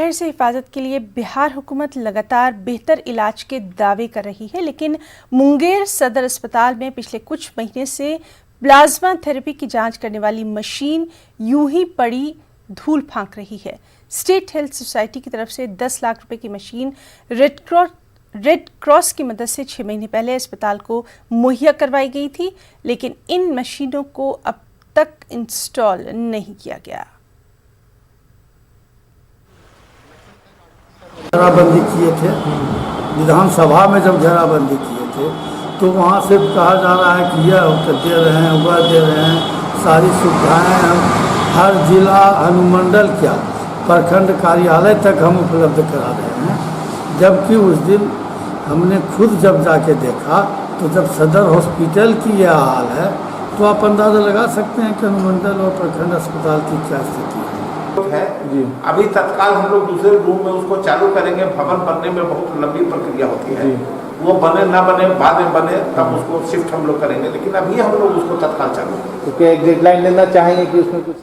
शहर से हिफाजत के लिए बिहार हुकूमत लगातार बेहतर इलाज के दावे कर रही है, लेकिन मुंगेर सदर अस्पताल में पिछले कुछ महीने से प्लाज्मा थेरेपी की जांच करने वाली मशीन यूं ही पड़ी धूल फांक रही है। स्टेट हेल्थ सोसाइटी की तरफ से 10 लाख रुपए की मशीन रेड क्रॉस की मदद से 6 महीने पहले अस्पताल को मुहैया करवाई गई थी, लेकिन इन मशीनों को अब तक इंस्टॉल नहीं किया गया। घेराबंदी किए थे विधानसभा में, जब घेराबंदी किए थे तो वहाँ से कहा जा रहा है कि यह दे रहे हैं, वह दे रहे हैं, सारी सुविधाएं हम हर जिला अनुमंडल क्या प्रखंड कार्यालय तक हम उपलब्ध करा रहे हैं। जबकि उस दिन हमने खुद जब जाके देखा तो जब सदर हॉस्पिटल की यह हाल है तो आप अंदाज़ा लगा सकते हैं कि अनुमंडल और प्रखंड अस्पताल की क्या स्थिति है जी। अभी तत्काल हम लोग दूसरे रूम में उसको चालू करेंगे। भवन बनने में बहुत लंबी प्रक्रिया होती है, वो बने ना बने, बाद में बने तब उसको शिफ्ट हम लोग करेंगे, लेकिन अभी हम लोग उसको तत्काल चालू करेंगे। तो क्या एक डेडलाइन लेना चाहेंगे कि उसमें कुछ